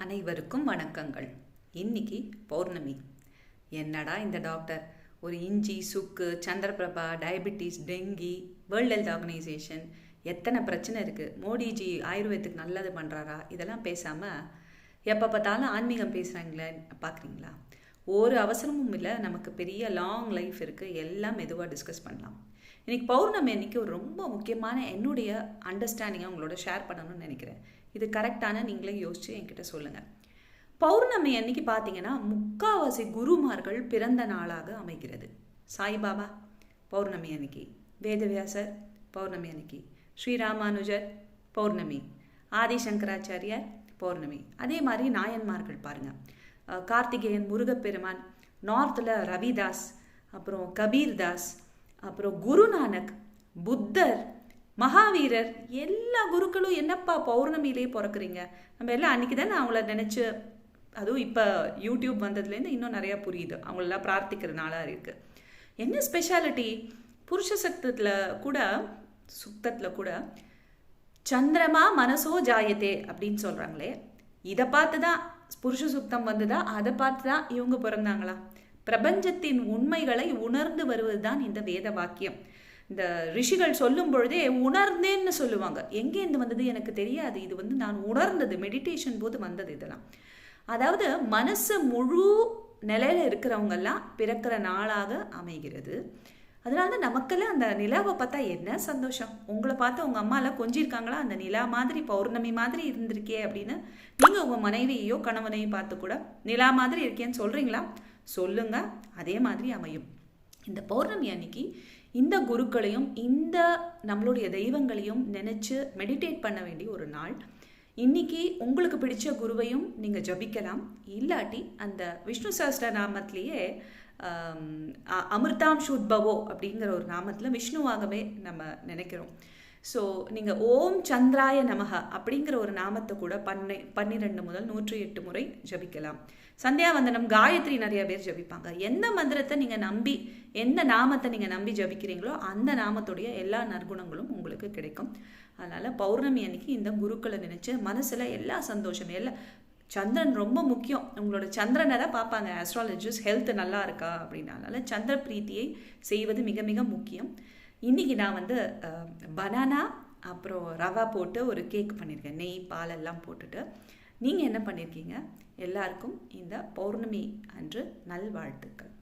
அனைவருக்கும் வணக்கங்கள். இன்னைக்கு பௌர்ணமி. என்னடா இந்த டாக்டர் ஒரு இஞ்சி, சுக்கு, Chandraprabha, diabetes, dengue, world health organisation, எத்தனை பிரச்சனை இருக்குது, மோடிஜி ஆயுர்வேதத்துக்கு நல்லது பண்ணுறாரா, இதெல்லாம் பேசாமல் எப்போ பார்த்தாலும் ஆன்மீகம் பேசுகிறாங்களே பார்க்குறீங்களா? ஒரு அவசரமும் இல்லை, நமக்கு பெரிய லாங் லைஃப் இருக்குது, எல்லாம் மெதுவாக டிஸ்கஸ் பண்ணலாம். இன்றைக்கி பௌர்ணமி அன்றைக்கி ஒரு ரொம்ப முக்கியமான என்னுடைய அண்டர்ஸ்டாண்டிங்கை உங்களோட ஷேர் பண்ணணும்னு நினைக்கிறேன். இது கரெக்டான நீங்களே யோசிச்சு என்கிட்ட சொல்லுங்கள். பௌர்ணமி அன்னைக்கு பார்த்தீங்கன்னா முக்காவாசி குருமார்கள் பிறந்த நாளாக அமைகிறது. சாய்பாபா பௌர்ணமி அன்னைக்கு, வேதவியாசர் பௌர்ணமி அன்னைக்கு, ஸ்ரீராமானுஜர் பௌர்ணமி, ஆதிசங்கராச்சாரியார் பௌர்ணமி. அதே மாதிரி நாயன்மார்கள் பாருங்கள், கார்த்திகேயன், முருகப்பெருமான், நார்த்தில் ரவிதாஸ், அப்புறம் கபீர்தாஸ், அப்புறம் குருநானக், புத்தர், மகாவீரர், எல்லா குருக்களும் என்னப்பா பௌர்ணமியிலே பிறக்குறீங்க. நம்ம எல்லாம் அன்றைக்கி தானே அவங்கள நினச்சி, அதுவும் இப்போ யூடியூப் வந்ததுலேருந்து இன்னும் நிறையா புரியுது, அவங்களெல்லாம் பிரார்த்திக்கிற நாளாக இருக்குது. என்ன ஸ்பெஷாலிட்டி? புருஷ சுத்தத்தில் கூட சந்திரமா மனசோ ஜாயத்தே அப்படின்னு சொல்கிறாங்களே, இதை பார்த்து தான் புருஷ சுத்தம் வந்துதா, அதை பார்த்து தான் இவங்க பிறந்தாங்களா? பிரபஞ்சத்தின் உண்மைகளை உணர்ந்து வருவது தான் இந்த வேத வாக்கியம். இந்த ரிஷிகள் சொல்லும் பொழுதே உணர்ந்தேன்னு சொல்லுவாங்க. எங்கேருந்து வந்தது எனக்கு தெரியாது, இது நான் உணர்ந்தது, மெடிடேஷன் போது வந்தது. இதெல்லாம் அதாவது மனசு முழு நிலையில இருக்கிறவங்கெல்லாம் பிறக்கிற நாளாக அமைகிறது. அதனால தான் நமக்கெல்லாம் அந்த நிலாவை பார்த்தா என்ன சந்தோஷம். உங்களை பார்த்து உங்கள் அம்மாலாம் கொஞ்சிருக்காங்களா, அந்த நிலா மாதிரி பௌர்ணமி மாதிரி இருந்திருக்கே அப்படின்னு நீங்கள் உங்கள் மனைவியோ கணவனையோ பார்த்து கூட நிலா மாதிரி இருக்கேன்னு சொல்கிறீங்களா? சொல்லுங்க, அதே மாதிரி அமையும். இந்த பௌர்ணமி அன்னைக்கு இந்த குருக்களையும் இந்த நம்மளுடைய தெய்வங்களையும் நினச்சி மெடிடேட் பண்ண வேண்டிய ஒரு நாள். இன்னைக்கு உங்களுக்கு பிடிச்ச குருவையும் நீங்கள் ஜபிக்கலாம். இல்லாட்டி அந்த விஷ்ணு சஹஸ்ர நாமத்திலேயே அமிர்தாம் சுத்பவோ அப்படிங்கிற ஒரு நாமத்தில் விஷ்ணுவாகவே நம்ம நினைக்கிறோம். ஸோ நீங்கள் ஓம் சந்திராய நமக அப்படிங்கிற ஒரு நாமத்தை கூட 12 முதல் 108 முறை ஜபிக்கலாம். சந்தியாவந்தனம், காயத்ரி நிறைய பேர் ஜபிப்பாங்க. எந்த மந்திரத்தை நீங்கள் நம்பி, எந்த நாமத்தை நீங்கள் நம்பி ஜபிக்கிறீங்களோ அந்த நாமத்துடைய எல்லா நற்குணங்களும் உங்களுக்கு கிடைக்கும். அதனால் பௌர்ணமி அன்னைக்கு இந்த குருக்களை நினச்சி மனசில் எல்லா சந்தோஷம், எல்லா சந்திரன் ரொம்ப முக்கியம். உங்களோட சந்திரனை தான் பார்ப்பாங்க ஆஸ்ட்ராலஜிஸ்ட், ஹெல்த் நல்லா இருக்கா அப்படின்னு. அதனால் சந்திர பிரீத்தியை செய்வது மிக மிக முக்கியம். இன்றைக்கி நான் பனானா அப்புறம் ரவா போட்டு ஒரு கேக் பண்ணியிருக்கேன், நெய் பால் எல்லாம் போட்டுட்டு. நீங்கள் என்ன பண்ணியிருக்கீங்க? எல்லாருக்கும் இந்த பௌர்ணமி அன்று நல்வாழ்த்துக்கள்.